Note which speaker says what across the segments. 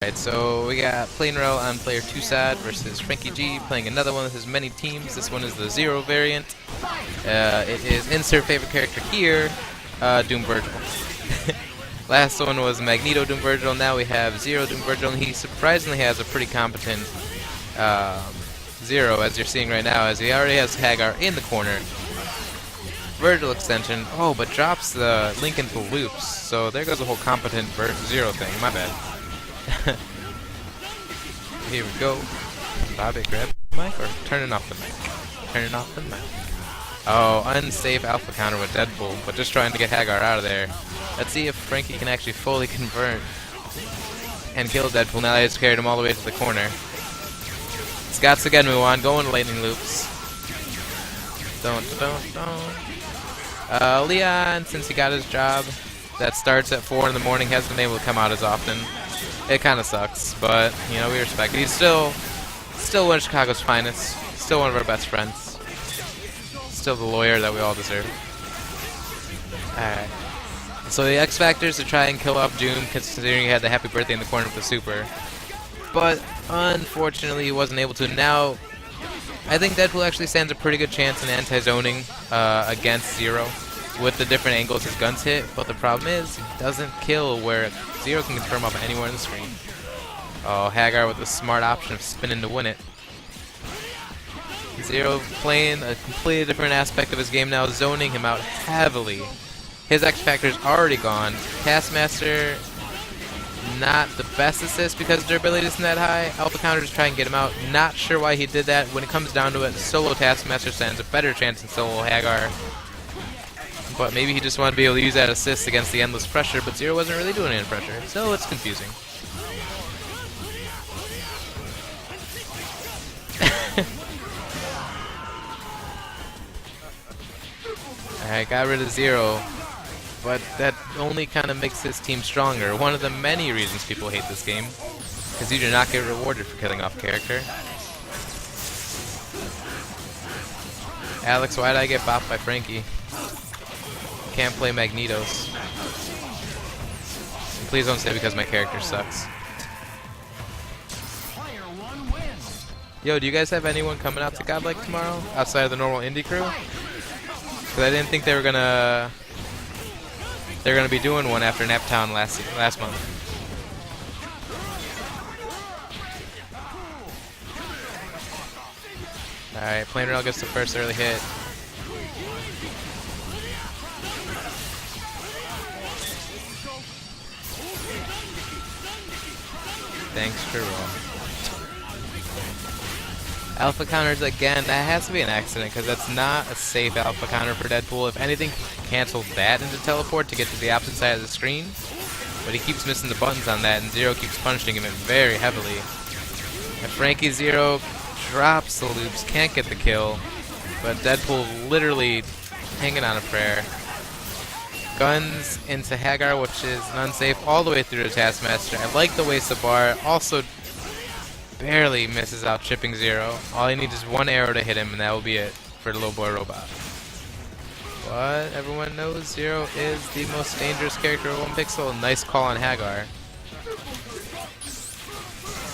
Speaker 1: Alright, so we got PlainRell on player 2 side versus Frankie G playing another one of his many teams. This one is the Zero variant. It is insert favorite character here, Doom Virgil. Last one was Magneto Doom Virgil. Now we have Zero Doom Virgil, and he surprisingly has a pretty competent Zero, as you're seeing right now, as he already has Hagar in the corner. Virgil extension. Oh, but drops the link into loops. So there goes the whole competent Zero thing. My bad. Here we go. Bobby, grab the mic or turning off the mic? Turning off the mic. Oh, unsafe alpha counter with Deadpool, but just trying to get Hagar out of there. Let's see if Frankie can actually fully convert and kill Deadpool now that he's carried him all the way to the corner. Scott's again move on, going to lightning loops. Don't. Leon, since he got his job that starts at 4 in the morning, hasn't been able to come out as often. It kind of sucks, but, you know, we respect it. He's still one of Chicago's finest. Still one of our best friends. Still the lawyer that we all deserve. Alright. So the X Factors to try and kill off Doom, considering he had the happy birthday in the corner of the super. But, unfortunately, he wasn't able to. Now, I think Deadpool actually stands a pretty good chance in anti-zoning against Zero with the different angles his guns hit, but the problem is he doesn't kill where Zero can confirm up anywhere on the screen. Oh, Hagar with the smart option of spinning to win it. Zero playing a completely different aspect of his game now, zoning him out heavily. His X Factor's already gone. Taskmaster, not the best assist because durability isn't that high. Alpha counter to try and get him out. Not sure why he did that. When it comes down to it, solo Taskmaster stands a better chance than solo Hagar. But maybe he just wanted to be able to use that assist against the endless pressure, but Zero wasn't really doing any pressure, so it's confusing. Alright, got rid of Zero, but that only kind of makes his team stronger. One of the many reasons people hate this game, because you do not get rewarded for killing off character. Alex, why did I get bopped by Frankie? Can't play Magnetos. And please don't say because my character sucks. Yo, do you guys have anyone coming out to Godlike tomorrow outside of the normal indie crew? Because I didn't think they were gonna be doing one after Naptown last month. All right, PlainRell gets the first early hit. Thanks for roll. Alpha counters again. That has to be an accident because that's not a safe alpha counter for Deadpool. If anything, cancel that into teleport to get to the opposite side of the screen. But he keeps missing the buttons on that, and Zero keeps punishing him very heavily. And Frankie Zero drops the loops, can't get the kill, but Deadpool literally hanging on a prayer. Guns into Hagar, which is unsafe all the way through to Taskmaster. I like the way Sabar also barely misses out chipping Zero. All he needs is one arrow to hit him, and that will be it for the little boy robot. But everyone knows Zero is the most dangerous character of 1Pixel. Nice call on Hagar.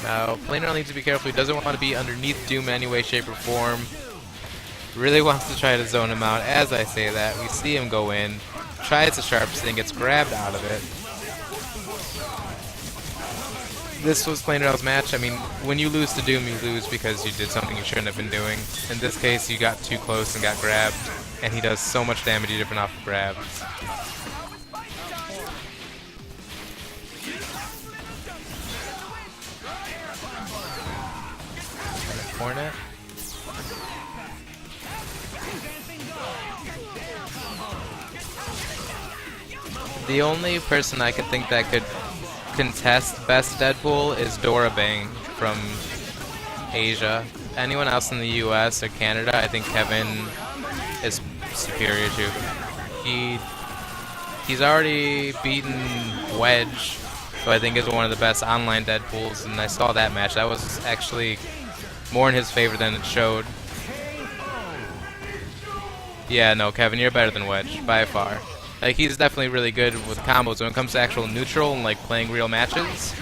Speaker 1: Now, PlainRell needs to be careful. He doesn't want to be underneath Doom in any way, shape, or form. Really wants to try to zone him out. As I say that, we see him go in. Tries the sharps thing, gets grabbed out of it. This was PlainRell's match. I mean, when you lose to Doom, you lose because you did something you shouldn't have been doing. In this case, you got too close and got grabbed, and he does so much damage even off the grab. Hornet. The only person I could think that could contest best Deadpool is Dora Bang from Asia. Anyone else in the US or Canada, I think Kevin is superior to. He's already beaten Wedge, who I think is one of the best online Deadpools, and I saw that match. That was actually more in his favor than it showed. Yeah, no, Kevin, you're better than Wedge, by far. Like, he's definitely really good with combos when it comes to actual neutral and like playing real matches.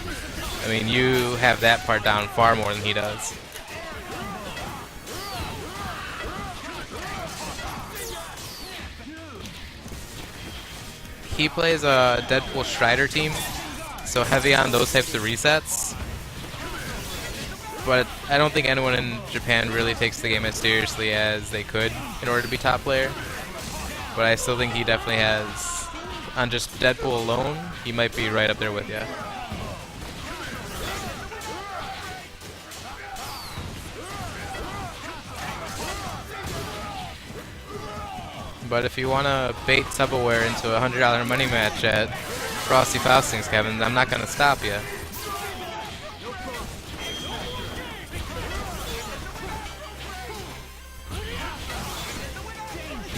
Speaker 1: I mean, you have that part down far more than he does. He plays a Deadpool Strider team, so heavy on those types of resets. But I don't think anyone in Japan really takes the game as seriously as they could in order to be top player. But I still think he definitely has, on just Deadpool alone, he might be right up there with you. But if you want to bait Tupperware into a $100 money match at Frosty Faustings, Kevin, I'm not going to stop you.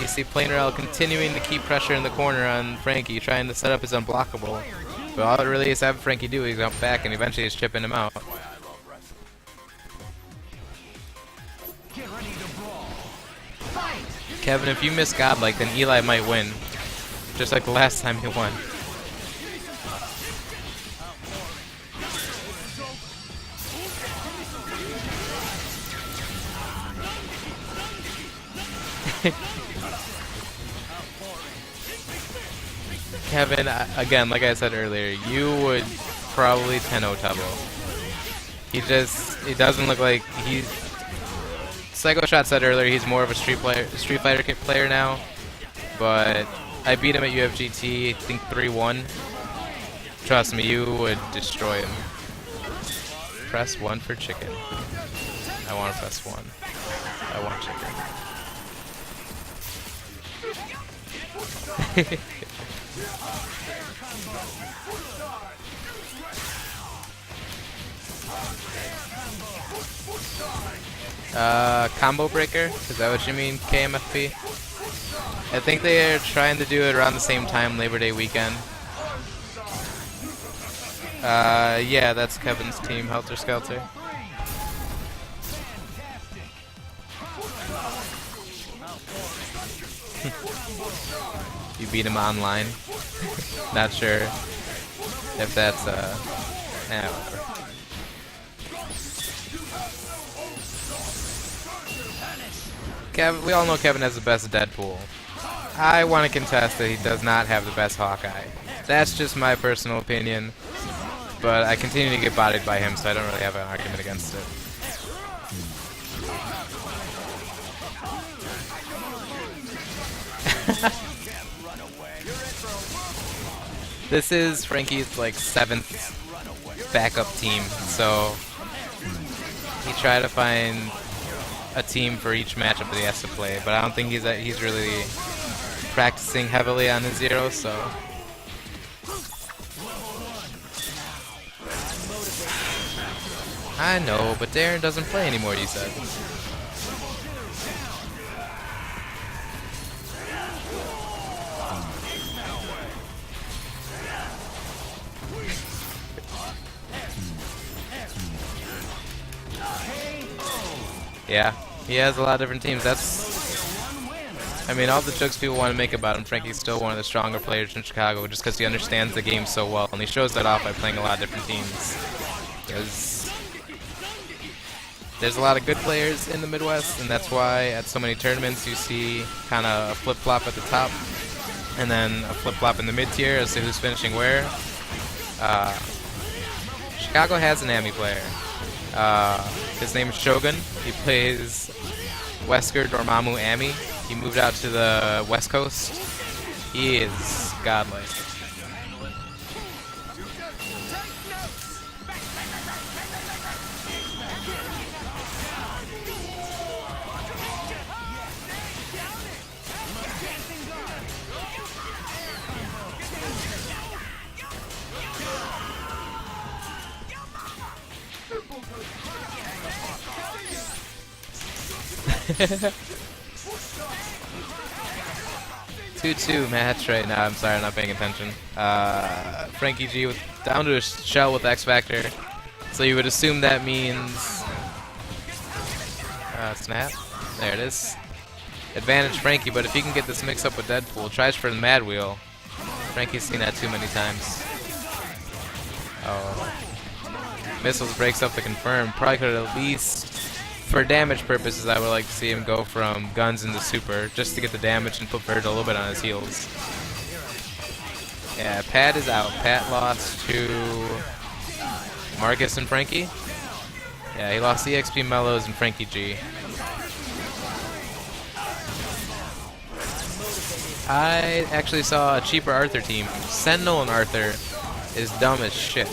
Speaker 1: You see PlainRell continuing to keep pressure in the corner on Frankie, trying to set up his unblockable. But all it really is to have Frankie do is jump back and eventually he's chipping him out. Kevin, if you miss Godlike, then Eli might win. Just like the last time he won. Kevin, again, like I said earlier, you would probably 10-0 Tubbo. He doesn't look like he's... Psycho Shot said earlier he's more of a Street Fighter player now, but I beat him at UFGT, I think 3-1. Trust me, you would destroy him. Press 1 for chicken. I want to press 1. I want chicken. Combo breaker? Is that what you mean, KMFP? I think they are trying to do it around the same time, Labor Day weekend. Yeah, that's Kevin's team, Helter Skelter. You beat him online. Not sure if that's, whatever. Kevin, we all know Kevin has the best Deadpool. I want to contest that he does not have the best Hawkeye. That's just my personal opinion, but I continue to get bodied by him, so I don't really have an argument against it. This is Frankie's like 7th backup team, so he tried to find a team for each matchup that he has to play, but I don't think he's really practicing heavily on his Zero, so I know, but Darren doesn't play anymore, you said. Yeah, he has a lot of different teams. I mean, all the jokes people want to make about him, Frankie's still one of the stronger players in Chicago just because he understands the game so well, and he shows that off by playing a lot of different teams. There's a lot of good players in the Midwest, and that's why at so many tournaments you see kind of a flip-flop at the top, and then a flip-flop in the mid-tier as to who's finishing where. Chicago has an AMI player. His name is Shogun. He plays Wesker Dormammu Ami. He moved out to the West Coast. He is godlike. Two match right now. I'm sorry, I'm not paying attention. Frankie G with down to a shell with X Factor. So you would assume that means snap. There it is. Advantage Frankie, but if he can get this mix up with Deadpool, tries for the Mad Wheel. Frankie's seen that too many times. Oh. Missiles breaks up the confirm. Probably could at least, for damage purposes, I would like to see him go from guns into super, just to get the damage and put Bird a little bit on his heels. Yeah, Pat is out. Pat lost to Marcus and Frankie. Yeah, he lost EXP Mellows and Frankie G. I actually saw a cheaper Arthur team. Sentinel and Arthur is dumb as shit.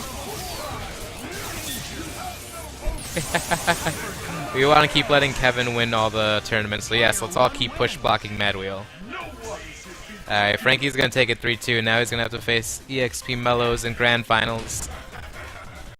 Speaker 1: We want to keep letting Kevin win all the tournaments, so yes, let's all keep push blocking Mad Wheel. Alright, Frankie's going to take it 3-2. Now he's going to have to face EXP Mellows in Grand Finals.